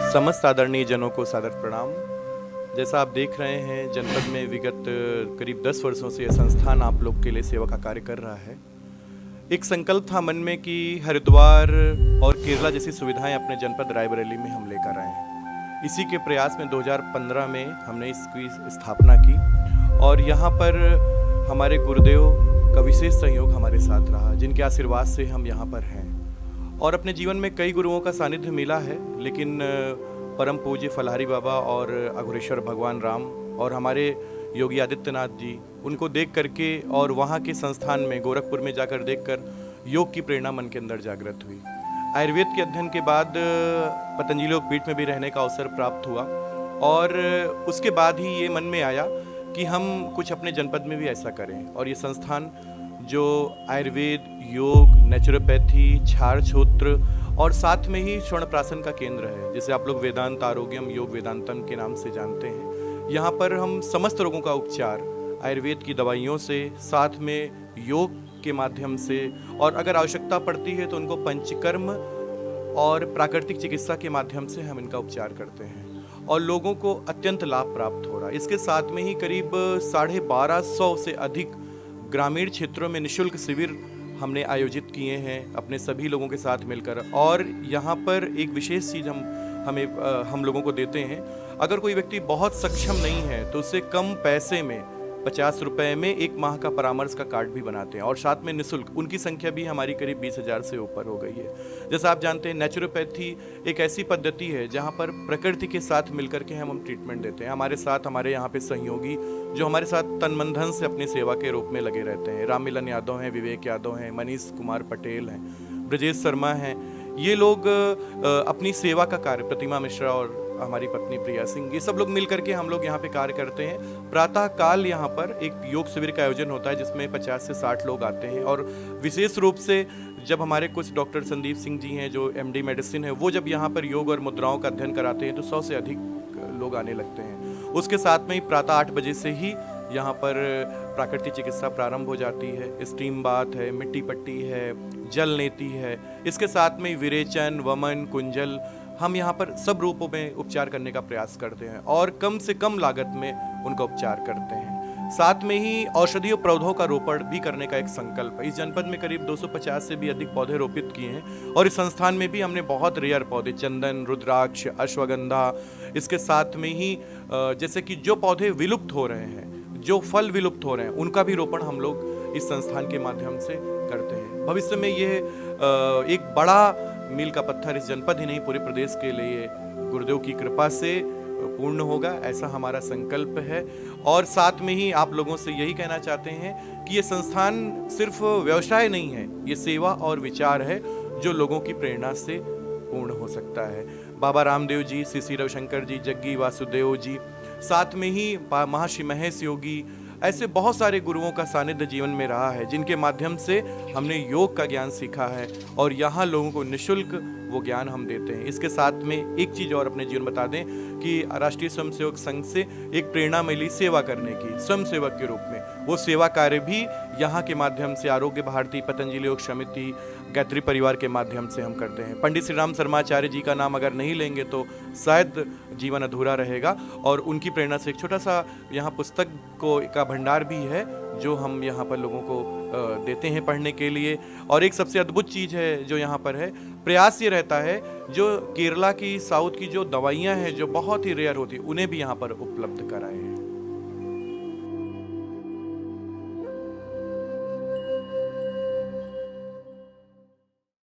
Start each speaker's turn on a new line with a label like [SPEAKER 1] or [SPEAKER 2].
[SPEAKER 1] समस्त आदरणीय जनों को सादर प्रणाम। जैसा आप देख रहे हैं, जनपद में विगत करीब 10 वर्षों से यह संस्थान आप लोग के लिए सेवा का कार्य कर रहा है। एक संकल्प था मन में कि हरिद्वार और केरला जैसी सुविधाएं अपने जनपद रायबरेली में हम लेकर आए। इसी के प्रयास में 2015 में हमने इसकी स्थापना की और यहाँ पर हमारे गुरुदेव का विशेष सहयोग हमारे साथ रहा, जिनके आशीर्वाद से हम यहाँ पर हैं। और अपने जीवन में कई गुरुओं का सानिध्य मिला है, लेकिन परम पूज्य फलहारी बाबा और अघोरेश्वर भगवान राम और हमारे योगी आदित्यनाथ जी, उनको देख करके और वहाँ के संस्थान में गोरखपुर में जाकर देखकर योग की प्रेरणा मन के अंदर जागृत हुई। आयुर्वेद के अध्ययन के बाद पतंजलि योग पीठ में भी रहने का अवसर प्राप्त हुआ और उसके बाद ही ये मन में आया कि हम कुछ अपने जनपद में भी ऐसा करें। और ये संस्थान जो आयुर्वेद, योग, नेचुरोपैथी, क्षार छोत्र और साथ में ही स्वर्ण प्राशन का केंद्र है, जिसे आप लोग वेदांत आरोग्यम योग वेदांतम के नाम से जानते हैं। यहाँ पर हम समस्त रोगों का उपचार आयुर्वेद की दवाइयों से, साथ में योग के माध्यम से, और अगर आवश्यकता पड़ती है तो उनको पंचकर्म और प्राकृतिक चिकित्सा के माध्यम से हम इनका उपचार करते हैं और लोगों को अत्यंत लाभ प्राप्त हो रहा है। इसके साथ में ही करीब 1250 से अधिक ग्रामीण क्षेत्रों में निःशुल्क शिविर हमने आयोजित किए हैं अपने सभी लोगों के साथ मिलकर। और यहाँ पर एक विशेष चीज़ हम लोगों को देते हैं। अगर कोई व्यक्ति बहुत सक्षम नहीं है तो उससे कम पैसे में 50 रुपए में 1 माह का परामर्श का कार्ड भी बनाते हैं और साथ में निःशुल्क। उनकी संख्या भी हमारी करीब 20,000 से ऊपर हो गई है। जैसा आप जानते हैं, नेचुरोपैथी एक ऐसी पद्धति है जहां पर प्रकृति के साथ मिलकर के हम ट्रीटमेंट देते हैं। हमारे साथ हमारे यहाँ पे सहयोगी जो हमारे साथ तन मन धन से अपनी सेवा के रूप में लगे रहते हैं। राम मिलन यादव हैं, विवेक यादव हैं, मनीष कुमार पटेल हैं, ब्रजेश शर्मा हैं। ये लोग अपनी सेवा का कार्य, प्रतिमा मिश्रा और हमारी पत्नी प्रिया सिंह, ये सब लोग मिलकर के हम लोग यहाँ पे कार्य करते हैं। प्रातः काल यहाँ पर एक योग शिविर का आयोजन होता है जिसमें 50 से 60 लोग आते हैं। और विशेष रूप से जब हमारे कुछ डॉक्टर संदीप सिंह जी हैं जो MD मेडिसिन है, वो जब यहाँ पर योग और मुद्राओं का अध्ययन कराते हैं तो 100 से अधिक लोग आने लगते हैं। उसके साथ में ही प्रातः 8 बजे से ही यहाँ पर प्राकृतिक चिकित्सा प्रारंभ हो जाती है। स्टीम बाथ है, मिट्टी पट्टी है, जल नेती है। इसके साथ में विरेचन, वमन, कुंजल, हम यहाँ पर सब रूपों में उपचार करने का प्रयास करते हैं और कम से कम लागत में उनका उपचार करते हैं। साथ में ही औषधीय पौधों का रोपण भी करने का एक संकल्प है। इस जनपद में करीब 250 से भी अधिक पौधे रोपित किए हैं और इस संस्थान में भी हमने बहुत रेयर पौधे, चंदन, रुद्राक्ष, अश्वगंधा, इसके साथ में ही जैसे कि जो पौधे विलुप्त हो रहे हैं, जो फल विलुप्त हो रहे हैं, उनका भी रोपण हम लोग इस संस्थान के माध्यम से करते हैं। भविष्य में ये एक बड़ा मील का पत्थर इस जनपद ही नहीं पूरे प्रदेश के लिए गुरुदेव की कृपा से पूर्ण होगा, ऐसा हमारा संकल्प है। और साथ में ही आप लोगों से यही कहना चाहते हैं कि ये संस्थान सिर्फ व्यवसाय नहीं है, ये सेवा और विचार है जो लोगों की प्रेरणा से पूर्ण हो सकता है। बाबा रामदेव जी, श्री रविशंकर जी, जग्गी वासुदेव जी, साथ में ही महर्षि महेश योगी, ऐसे बहुत सारे गुरुओं का सानिध्य जीवन में रहा है जिनके माध्यम से हमने योग का ज्ञान सीखा है और यहाँ लोगों को निःशुल्क वो ज्ञान हम देते हैं। इसके साथ में एक चीज़ और अपने जीवन बता दें कि राष्ट्रीय स्वयंसेवक संघ से एक प्रेरणा मिली सेवा करने की, स्वयंसेवक के रूप में। वो सेवा कार्य भी यहाँ के माध्यम से आरोग्य भारती, पतंजलि योग समिति, गायत्री परिवार के माध्यम से हम करते हैं। पंडित श्री राम शर्माचार्य जी का नाम अगर नहीं लेंगे तो शायद जीवन अधूरा रहेगा और उनकी प्रेरणा से एक छोटा सा यहाँ पुस्तक का भंडार भी है जो हम यहाँ पर लोगों को देते हैं पढ़ने के लिए। और एक सबसे अद्भुत चीज़ है जो यहाँ पर है, प्रयास ये रहता है जो केरला की, साउथ की जो दवाइयाँ हैं जो बहुत ही रेयर होती, उन्हें भी यहाँ पर उपलब्ध कराए हैं।